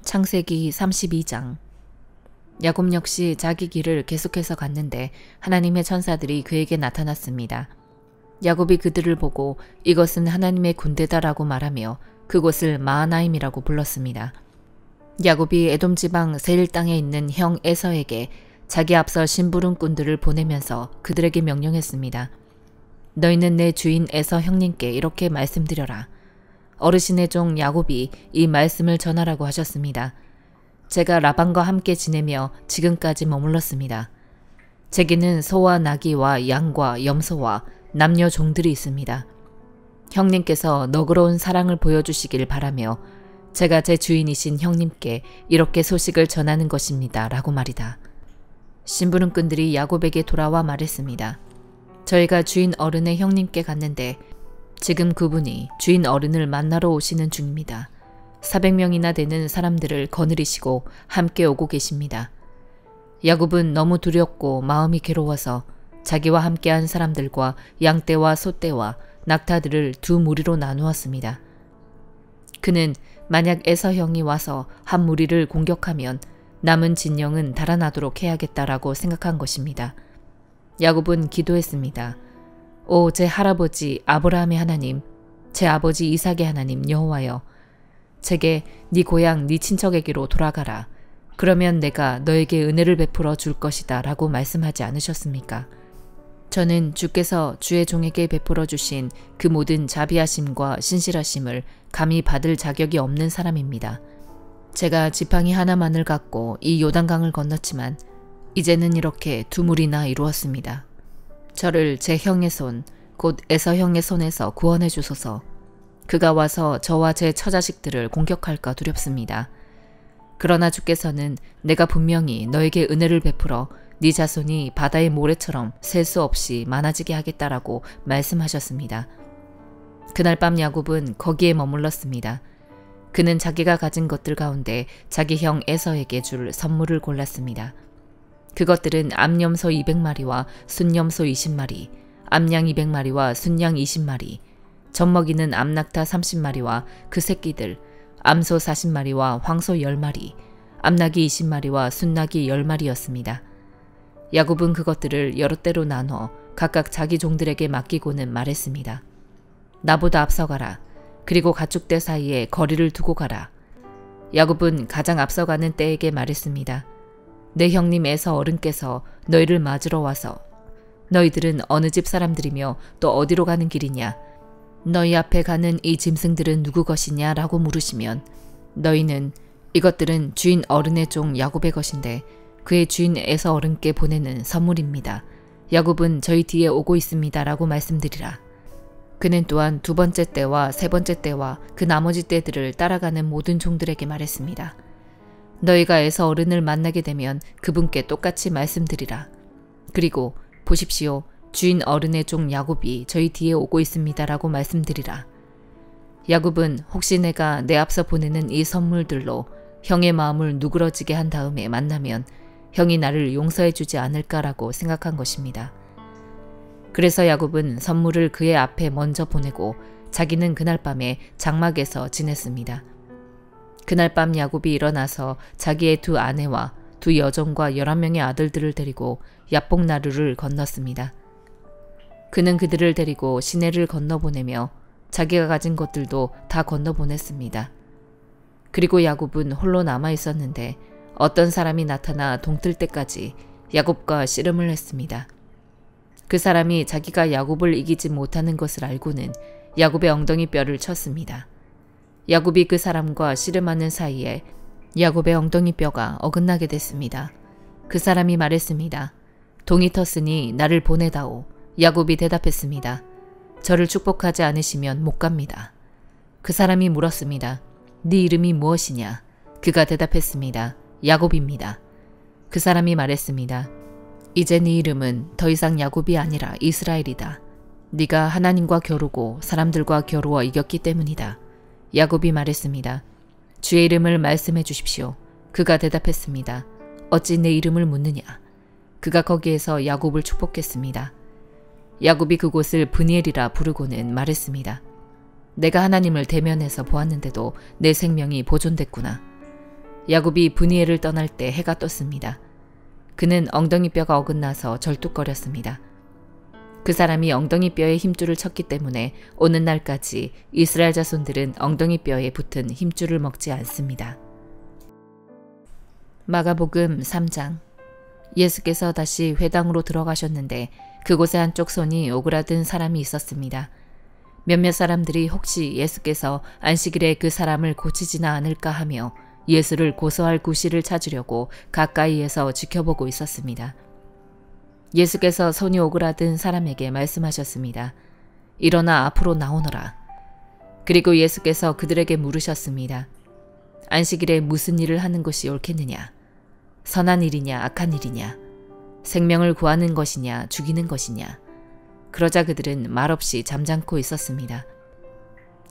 창세기 32장. 야곱 역시 자기 길을 계속해서 갔는데 하나님의 천사들이 그에게 나타났습니다. 야곱이 그들을 보고 이것은 하나님의 군대다라고 말하며 그곳을 마하나임이라고 불렀습니다. 야곱이 에돔 지방 세일 땅에 있는 형 에서에게 자기 앞서 심부름꾼들을 보내면서 그들에게 명령했습니다. 너희는 내 주인 에서 형님께 이렇게 말씀드려라. 어르신의 종 야곱이 이 말씀을 전하라고 하셨습니다. 제가 라반과 함께 지내며 지금까지 머물렀습니다. 제게는 소와 나귀와 양과 염소와 남녀 종들이 있습니다. 형님께서 너그러운 사랑을 보여주시길 바라며 제가 제 주인이신 형님께 이렇게 소식을 전하는 것입니다. 라고 말이다. 심부름꾼들이 야곱에게 돌아와 말했습니다. 저희가 주인 어른의 형님께 갔는데 지금 그분이 주인 어른을 만나러 오시는 중입니다. 400명이나 되는 사람들을 거느리시고 함께 오고 계십니다. 야곱은 너무 두렵고 마음이 괴로워서 자기와 함께한 사람들과 양떼와 소떼와 낙타들을 두 무리로 나누었습니다. 그는 만약 에서 형이 와서 한 무리를 공격하면 남은 진영은 달아나도록 해야겠다라고 생각한 것입니다. 야곱은 기도했습니다. 오, 제 할아버지 아브라함의 하나님, 제 아버지 이삭의 하나님 여호와여, 제게 네 고향 네 친척에게로 돌아가라. 그러면 내가 너에게 은혜를 베풀어 줄 것이다 라고 말씀하지 않으셨습니까? 저는 주께서 주의 종에게 베풀어 주신 그 모든 자비하심과 신실하심을 감히 받을 자격이 없는 사람입니다. 제가 지팡이 하나만을 갖고 이 요단강을 건넜지만 이제는 이렇게 두 무리나 이루었습니다. 저를 제 형의 손, 곧 에서 형의 손에서 구원해 주소서. 그가 와서 저와 제 처자식들을 공격할까 두렵습니다. 그러나 주께서는 내가 분명히 너에게 은혜를 베풀어 네 자손이 바다의 모래처럼 셀 수 없이 많아지게 하겠다라고 말씀하셨습니다. 그날 밤 야곱은 거기에 머물렀습니다. 그는 자기가 가진 것들 가운데 자기 형 에서에게 줄 선물을 골랐습니다. 그것들은 암염소 200마리와 순염소 20마리, 암양 200마리와 순양 20마리, 젖먹이는 암낙타 30마리와 그 새끼들, 암소 40마리와 황소 10마리, 암낙이 20마리와 순낙이 10마리였습니다. 야곱은 그것들을 여러 때로 나눠 각각 자기 종들에게 맡기고는 말했습니다. 나보다 앞서가라. 그리고 가축대 사이에 거리를 두고 가라. 야곱은 가장 앞서가는 떼에게 말했습니다. 내 형님 에서 어른께서 너희를 맞으러 와서 너희들은 어느 집 사람들이며 또 어디로 가는 길이냐? 너희 앞에 가는 이 짐승들은 누구 것이냐? 라고 물으시면 너희는 이것들은 주인 어른의 종 야곱의 것인데 그의 주인 에서 어른께 보내는 선물입니다. 야곱은 저희 뒤에 오고 있습니다. 라고 말씀드리라. 그는 또한 두 번째 떼와 세 번째 떼와 그 나머지 떼들을 따라가는 모든 종들에게 말했습니다. 너희가 에서 어른을 만나게 되면 그분께 똑같이 말씀드리라. 그리고 보십시오. 주인 어른의 종 야곱이 저희 뒤에 오고 있습니다. 라고 말씀드리라. 야곱은 혹시 내가 내 앞서 보내는 이 선물들로 형의 마음을 누그러지게 한 다음에 만나면 형이 나를 용서해 주지 않을까라고 생각한 것입니다. 그래서 야곱은 선물을 그의 앞에 먼저 보내고 자기는 그날 밤에 장막에서 지냈습니다. 그날 밤 야곱이 일어나서 자기의 두 아내와 두 여종과 11명의 아들들을 데리고 야복나루를 건넜습니다. 그는 그들을 데리고 시내를 건너보내며 자기가 가진 것들도 다 건너보냈습니다. 그리고 야곱은 홀로 남아 있었는데 어떤 사람이 나타나 동틀 때까지 야곱과 씨름을 했습니다. 그 사람이 자기가 야곱을 이기지 못하는 것을 알고는 야곱의 엉덩이 뼈를 쳤습니다. 야곱이 그 사람과 씨름하는 사이에 야곱의 엉덩이 뼈가 어긋나게 됐습니다. 그 사람이 말했습니다. 동이 텄으니 나를 보내다오. 야곱이 대답했습니다. 저를 축복하지 않으시면 못 갑니다. 그 사람이 물었습니다. 네 이름이 무엇이냐? 그가 대답했습니다. 야곱입니다. 그 사람이 말했습니다. 이제 네 이름은 더 이상 야곱이 아니라 이스라엘이다. 네가 하나님과 겨루고 사람들과 겨루어 이겼기 때문이다. 야곱이 말했습니다. 주의 이름을 말씀해 주십시오. 그가 대답했습니다. 어찌 내 이름을 묻느냐? 그가 거기에서 야곱을 축복했습니다. 야곱이 그곳을 브니엘이라 부르고는 말했습니다. 내가 하나님을 대면해서 보았는데도 내 생명이 보존됐구나. 야곱이 브니엘을 떠날 때 해가 떴습니다. 그는 엉덩이뼈가 어긋나서 절뚝거렸습니다. 그 사람이 엉덩이뼈에 힘줄을 쳤기 때문에 오는 날까지 이스라엘 자손들은 엉덩이뼈에 붙은 힘줄을 먹지 않습니다. 마가복음 3장. 예수께서 다시 회당으로 들어가셨는데 그곳에 한쪽 손이 오그라든 사람이 있었습니다. 몇몇 사람들이 혹시 예수께서 안식일에 그 사람을 고치지나 않을까 하며 예수를 고소할 구실을 찾으려고 가까이에서 지켜보고 있었습니다. 예수께서 손이 오그라든 사람에게 말씀하셨습니다. 일어나 앞으로 나오너라. 그리고 예수께서 그들에게 물으셨습니다. 안식일에 무슨 일을 하는 것이 옳겠느냐? 선한 일이냐 악한 일이냐? 생명을 구하는 것이냐 죽이는 것이냐? 그러자 그들은 말없이 잠잠고 있었습니다.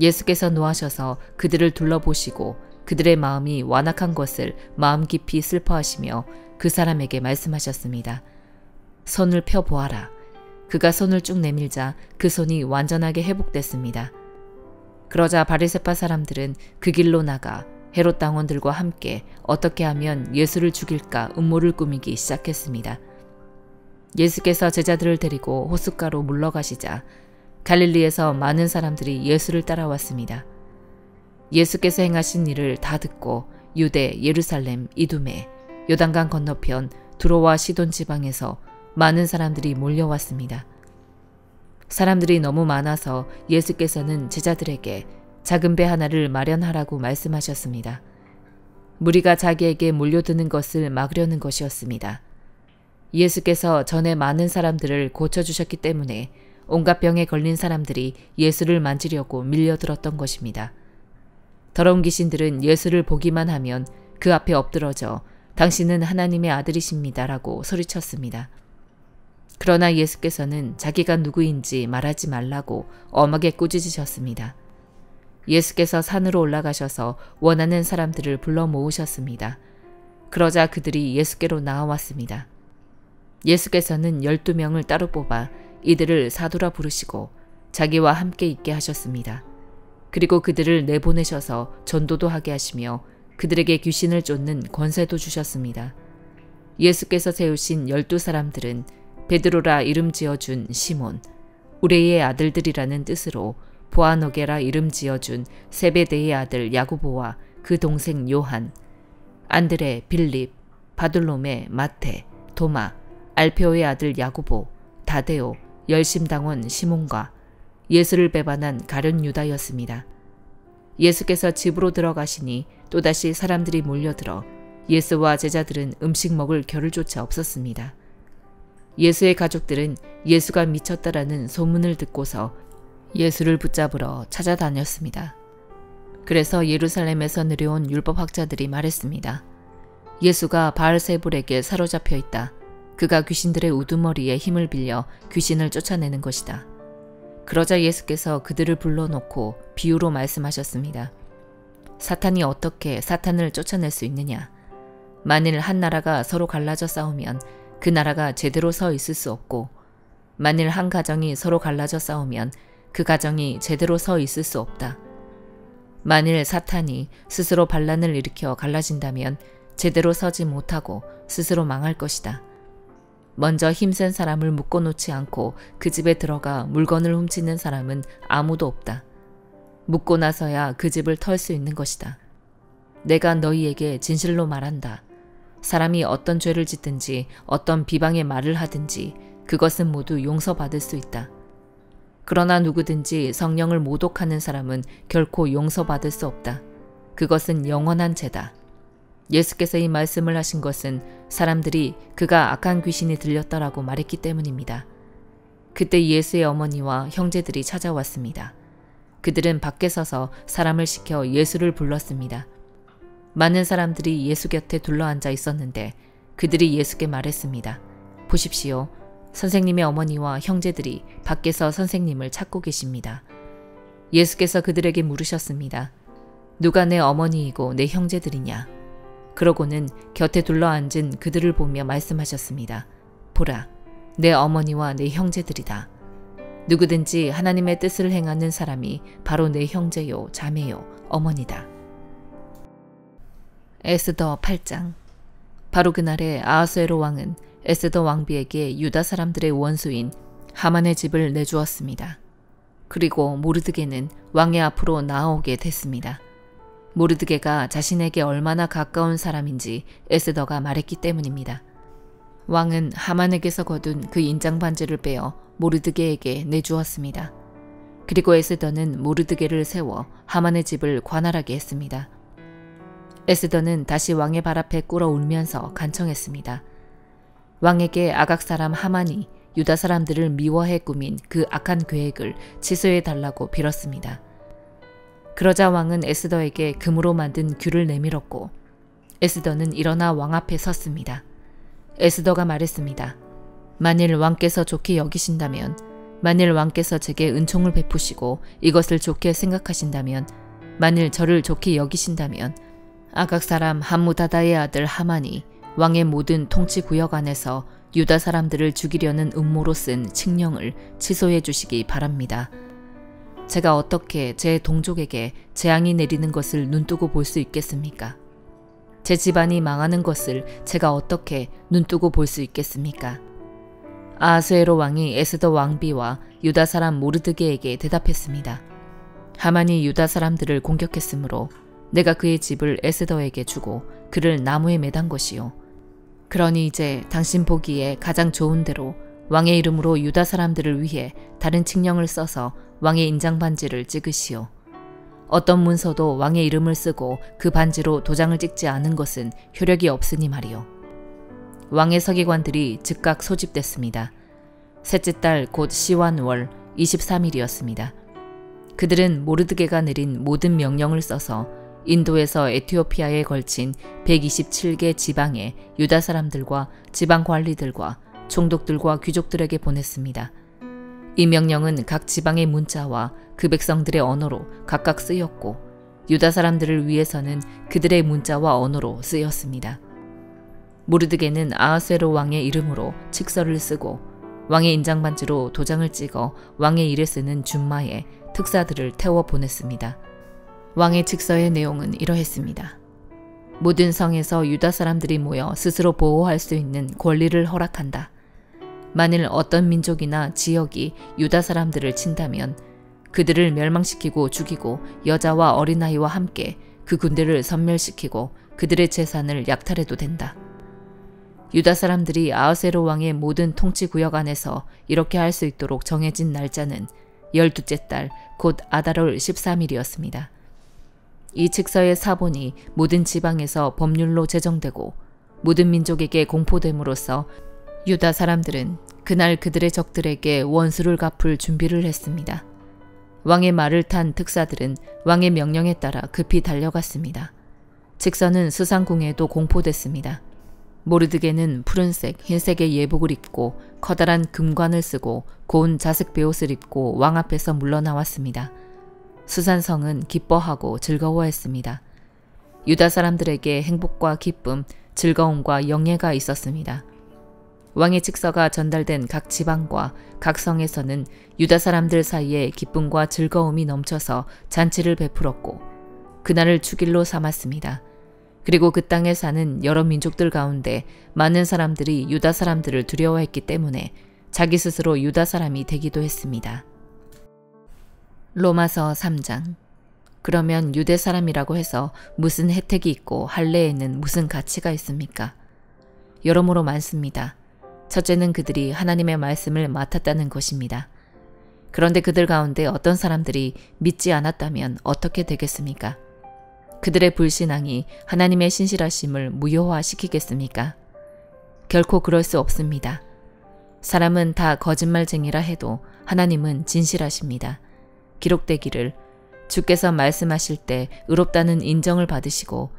예수께서 노하셔서 그들을 둘러보시고 그들의 마음이 완악한 것을 마음 깊이 슬퍼하시며 그 사람에게 말씀하셨습니다. 손을 펴보아라. 그가 손을 쭉 내밀자 그 손이 완전하게 회복됐습니다. 그러자 바리새파 사람들은 그 길로 나가 헤롯 당원들과 함께 어떻게 하면 예수를 죽일까 음모를 꾸미기 시작했습니다. 예수께서 제자들을 데리고 호숫가로 물러가시자 갈릴리에서 많은 사람들이 예수를 따라왔습니다. 예수께서 행하신 일을 다 듣고 유대, 예루살렘, 이두메, 요단강 건너편 두로와 시돈 지방에서 많은 사람들이 몰려왔습니다. 사람들이 너무 많아서 예수께서는 제자들에게 작은 배 하나를 마련하라고 말씀하셨습니다. 무리가 자기에게 몰려드는 것을 막으려는 것이었습니다. 예수께서 전에 많은 사람들을 고쳐주셨기 때문에 온갖 병에 걸린 사람들이 예수를 만지려고 밀려들었던 것입니다. 더러운 귀신들은 예수를 보기만 하면 그 앞에 엎드러져 당신은 하나님의 아들이십니다라고 소리쳤습니다. 그러나 예수께서는 자기가 누구인지 말하지 말라고 엄하게 꾸짖으셨습니다. 예수께서 산으로 올라가셔서 원하는 사람들을 불러 모으셨습니다. 그러자 그들이 예수께로 나와왔습니다. 예수께서는 12명을 따로 뽑아 이들을 사도라 부르시고 자기와 함께 있게 하셨습니다. 그리고 그들을 내보내셔서 전도도 하게 하시며 그들에게 귀신을 쫓는 권세도 주셨습니다. 예수께서 세우신 12사람들은 베드로라 이름 지어준 시몬, 우레의 아들들이라는 뜻으로 보아너게라 이름 지어준 세베대의 아들 야고보와 그 동생 요한, 안드레, 빌립, 바돌로메, 마테, 도마, 알페오의 아들 야고보, 다데오, 열심당원 시몬과 예수를 배반한 가룟 유다였습니다. 예수께서 집으로 들어가시니 또다시 사람들이 몰려들어 예수와 제자들은 음식 먹을 겨를조차 없었습니다. 예수의 가족들은 예수가 미쳤다라는 소문을 듣고서 예수를 붙잡으러 찾아다녔습니다. 그래서 예루살렘에서 내려온 율법학자들이 말했습니다. 예수가 바알세불에게 사로잡혀 있다. 그가 귀신들의 우두머리에 힘을 빌려 귀신을 쫓아내는 것이다. 그러자 예수께서 그들을 불러놓고 비유로 말씀하셨습니다. 사탄이 어떻게 사탄을 쫓아낼 수 있느냐? 만일 한 나라가 서로 갈라져 싸우면 그 나라가 제대로 서 있을 수 없고, 만일 한 가정이 서로 갈라져 싸우면 그 가정이 제대로 서 있을 수 없다. 만일 사탄이 스스로 반란을 일으켜 갈라진다면 제대로 서지 못하고 스스로 망할 것이다. 먼저 힘센 사람을 묶어놓지 않고 그 집에 들어가 물건을 훔치는 사람은 아무도 없다. 묶고 나서야 그 집을 털 수 있는 것이다. 내가 너희에게 진실로 말한다. 사람이 어떤 죄를 짓든지 어떤 비방의 말을 하든지 그것은 모두 용서받을 수 있다. 그러나 누구든지 성령을 모독하는 사람은 결코 용서받을 수 없다. 그것은 영원한 죄다. 예수께서 이 말씀을 하신 것은 사람들이 그가 악한 귀신이 들렸다라고 말했기 때문입니다. 그때 예수의 어머니와 형제들이 찾아왔습니다. 그들은 밖에 서서 사람을 시켜 예수를 불렀습니다. 많은 사람들이 예수 곁에 둘러앉아 있었는데 그들이 예수께 말했습니다. 보십시오. 선생님의 어머니와 형제들이 밖에서 선생님을 찾고 계십니다. 예수께서 그들에게 물으셨습니다. 누가 내 어머니이고 내 형제들이냐? 그러고는 곁에 둘러앉은 그들을 보며 말씀하셨습니다. 보라, 내 어머니와 내 형제들이다. 누구든지 하나님의 뜻을 행하는 사람이 바로 내 형제요, 자매요, 어머니다. 에스더 8장. 바로 그날에 아하수에로 왕은 에스더 왕비에게 유다 사람들의 원수인 하만의 집을 내주었습니다. 그리고 모르드게는 왕의 앞으로 나아오게 됐습니다. 모르드게가 자신에게 얼마나 가까운 사람인지 에스더가 말했기 때문입니다. 왕은 하만에게서 거둔 그 인장 반지를 빼어 모르드게에게 내주었습니다. 그리고 에스더는 모르드게를 세워 하만의 집을 관할하게 했습니다. 에스더는 다시 왕의 발 앞에 꿇어 울면서 간청했습니다. 왕에게 아각 사람 하만이 유다 사람들을 미워해 꾸민 그 악한 계획을 취소해달라고 빌었습니다. 그러자 왕은 에스더에게 금으로 만든 귤을 내밀었고 에스더는 일어나 왕 앞에 섰습니다. 에스더가 말했습니다. 만일 왕께서 좋게 여기신다면, 만일 왕께서 제게 은총을 베푸시고 이것을 좋게 생각하신다면, 만일 저를 좋게 여기신다면 아각 사람 함무다다의 아들 하만이 왕의 모든 통치 구역 안에서 유다 사람들을 죽이려는 음모로 쓴 칙령을 취소해 주시기 바랍니다. 제가 어떻게 제 동족에게 재앙이 내리는 것을 눈뜨고 볼 수 있겠습니까? 제 집안이 망하는 것을 제가 어떻게 눈뜨고 볼 수 있겠습니까? 아하수에로 왕이 에스더 왕비와 유다 사람 모르드게에게 대답했습니다. 하만이 유다 사람들을 공격했으므로 내가 그의 집을 에스더에게 주고 그를 나무에 매단 것이요. 그러니 이제 당신 보기에 가장 좋은 대로 왕의 이름으로 유다 사람들을 위해 다른 칙령을 써서 왕의 인장 반지를 찍으시오. 어떤 문서도 왕의 이름을 쓰고 그 반지로 도장을 찍지 않은 것은 효력이 없으니 말이오. 왕의 서기관들이 즉각 소집됐습니다. 셋째 달 곧 시완월 23일이었습니다. 그들은 모르드게가 내린 모든 명령을 써서 인도에서 에티오피아에 걸친 127개 지방의 유다 사람들과 지방 관리들과 총독들과 귀족들에게 보냈습니다. 이 명령은 각 지방의 문자와 그 백성들의 언어로 각각 쓰였고 유다 사람들을 위해서는 그들의 문자와 언어로 쓰였습니다. 모르드게는 아하수에로 왕의 이름으로 칙서를 쓰고 왕의 인장반지로 도장을 찍어 왕의 일에 쓰는 준마에 특사들을 태워 보냈습니다. 왕의 칙서의 내용은 이러했습니다. 모든 성에서 유다 사람들이 모여 스스로 보호할 수 있는 권리를 허락한다. 만일 어떤 민족이나 지역이 유다 사람들을 친다면 그들을 멸망시키고 죽이고 여자와 어린아이와 함께 그 군대를 섬멸시키고 그들의 재산을 약탈해도 된다. 유다 사람들이 아하수에로 왕의 모든 통치 구역 안에서 이렇게 할 수 있도록 정해진 날짜는 12째 달 곧 아달월 13일이었습니다. 이 칙서의 사본이 모든 지방에서 법률로 제정되고 모든 민족에게 공포됨으로써 유다 사람들은 그날 그들의 적들에게 원수를 갚을 준비를 했습니다. 왕의 말을 탄 특사들은 왕의 명령에 따라 급히 달려갔습니다. 칙서는 수상궁에도 공포됐습니다. 모르드게는 푸른색, 흰색의 예복을 입고 커다란 금관을 쓰고 고운 자색 베옷을 입고 왕 앞에서 물러나왔습니다. 수산성은 기뻐하고 즐거워했습니다. 유다 사람들에게 행복과 기쁨, 즐거움과 영예가 있었습니다. 왕의 칙서가 전달된 각 지방과 각 성에서는 유다 사람들 사이에 기쁨과 즐거움이 넘쳐서 잔치를 베풀었고 그날을 축일로 삼았습니다. 그리고 그 땅에 사는 여러 민족들 가운데 많은 사람들이 유다 사람들을 두려워했기 때문에 자기 스스로 유다 사람이 되기도 했습니다. 로마서 3장. 그러면 유대 사람이라고 해서 무슨 혜택이 있고 할례에는 무슨 가치가 있습니까? 여러모로 많습니다. 첫째는 그들이 하나님의 말씀을 맡았다는 것입니다. 그런데 그들 가운데 어떤 사람들이 믿지 않았다면 어떻게 되겠습니까? 그들의 불신앙이 하나님의 신실하심을 무효화시키겠습니까? 결코 그럴 수 없습니다. 사람은 다 거짓말쟁이라 해도 하나님은 진실하십니다. 기록되기를 주께서 말씀하실 때 의롭다는 인정을 받으시고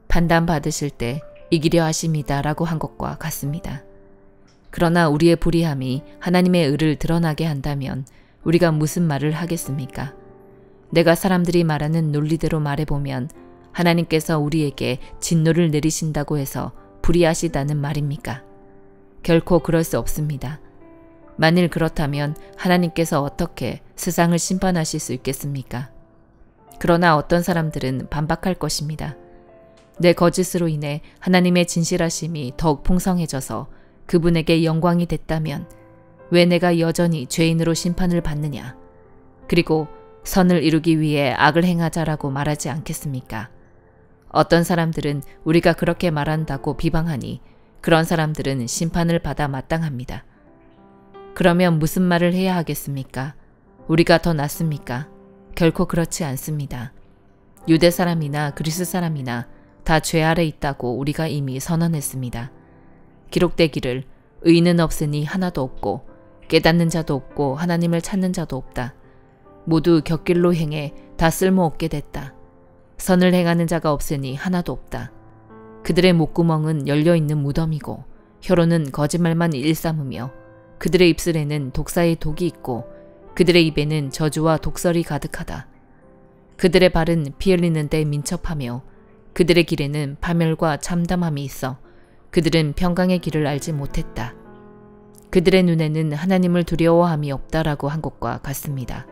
판단받으실 때 이기려 하십니다 라고 한 것과 같습니다. 그러나 우리의 불의함이 하나님의 의를 드러나게 한다면 우리가 무슨 말을 하겠습니까? 내가 사람들이 말하는 논리대로 말해보면 하나님께서 우리에게 진노를 내리신다고 해서 불의하시다는 말입니까? 결코 그럴 수 없습니다. 만일 그렇다면 하나님께서 어떻게 세상을 심판하실 수 있겠습니까? 그러나 어떤 사람들은 반박할 것입니다. 내 거짓으로 인해 하나님의 진실하심이 더욱 풍성해져서 그분에게 영광이 됐다면 왜 내가 여전히 죄인으로 심판을 받느냐? 그리고 선을 이루기 위해 악을 행하자라고 말하지 않겠습니까? 어떤 사람들은 우리가 그렇게 말한다고 비방하니 그런 사람들은 심판을 받아 마땅합니다. 그러면 무슨 말을 해야 하겠습니까? 우리가 더 낫습니까? 결코 그렇지 않습니다. 유대 사람이나 그리스 사람이나 다 죄 아래 있다고 우리가 이미 선언했습니다. 기록되기를 의인은 없으니 하나도 없고 깨닫는 자도 없고 하나님을 찾는 자도 없다. 모두 곁길로 행해 다 쓸모없게 됐다. 선을 행하는 자가 없으니 하나도 없다. 그들의 목구멍은 열려있는 무덤이고 혀로는 거짓말만 일삼으며 그들의 입술에는 독사의 독이 있고 그들의 입에는 저주와 독설이 가득하다. 그들의 발은 피 흘리는 데 민첩하며 그들의 길에는 파멸과 참담함이 있어 그들은 평강의 길을 알지 못했다. 그들의 눈에는 하나님을 두려워함이 없다라고 한 것과 같습니다.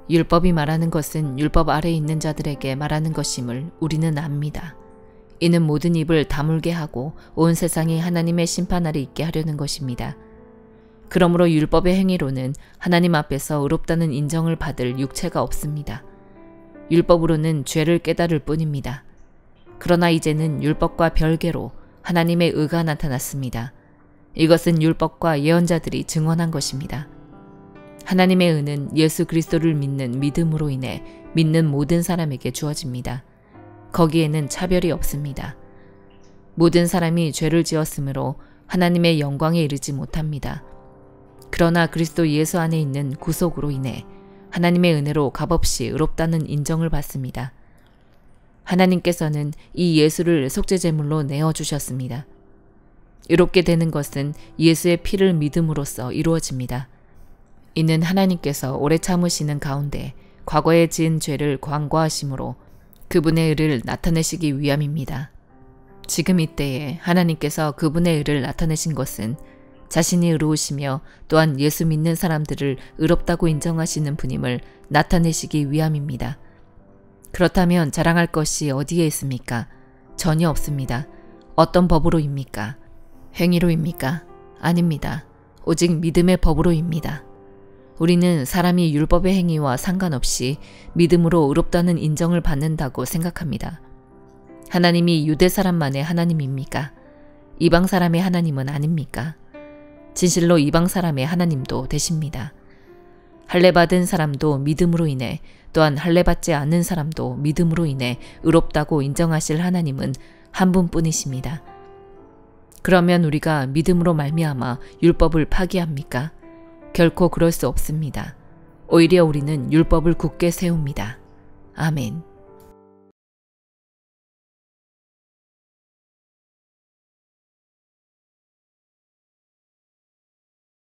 율법이 말하는 것은 율법 아래에 있는 자들에게 말하는 것임을 우리는 압니다. 이는 모든 입을 다물게 하고 온 세상이 하나님의 심판 아래 있게 하려는 것입니다. 그러므로 율법의 행위로는 하나님 앞에서 의롭다는 인정을 받을 육체가 없습니다. 율법으로는 죄를 깨달을 뿐입니다. 그러나 이제는 율법과 별개로 하나님의 의가 나타났습니다. 이것은 율법과 예언자들이 증언한 것입니다. 하나님의 의는 예수 그리스도를 믿는 믿음으로 인해 믿는 모든 사람에게 주어집니다. 거기에는 차별이 없습니다. 모든 사람이 죄를 지었으므로 하나님의 영광에 이르지 못합니다. 그러나 그리스도 예수 안에 있는 구속으로 인해 하나님의 은혜로 값없이 의롭다는 인정을 받습니다. 하나님께서는 이 예수를 속죄제물로 내어주셨습니다. 의롭게 되는 것은 예수의 피를 믿음으로써 이루어집니다. 이는 하나님께서 오래 참으시는 가운데 과거에 지은 죄를 광고하심으로 그분의 의를 나타내시기 위함입니다. 지금 이때에 하나님께서 그분의 의를 나타내신 것은 자신이 의로우시며 또한 예수 믿는 사람들을 의롭다고 인정하시는 분임을 나타내시기 위함입니다. 그렇다면 자랑할 것이 어디에 있습니까? 전혀 없습니다. 어떤 법으로입니까? 행위로입니까? 아닙니다. 오직 믿음의 법으로입니다. 우리는 사람이 율법의 행위와 상관없이 믿음으로 의롭다는 인정을 받는다고 생각합니다. 하나님이 유대 사람만의 하나님입니까? 이방 사람의 하나님은 아닙니까? 진실로 이방 사람의 하나님도 되십니다. 할례 받은 사람도 믿음으로 인해 또한 할례 받지 않는 사람도 믿음으로 인해 의롭다고 인정하실 하나님은 한 분뿐이십니다. 그러면 우리가 믿음으로 말미암아 율법을 파기합니까? 결코 그럴 수 없습니다. 오히려 우리는 율법을 굳게 세웁니다. 아멘.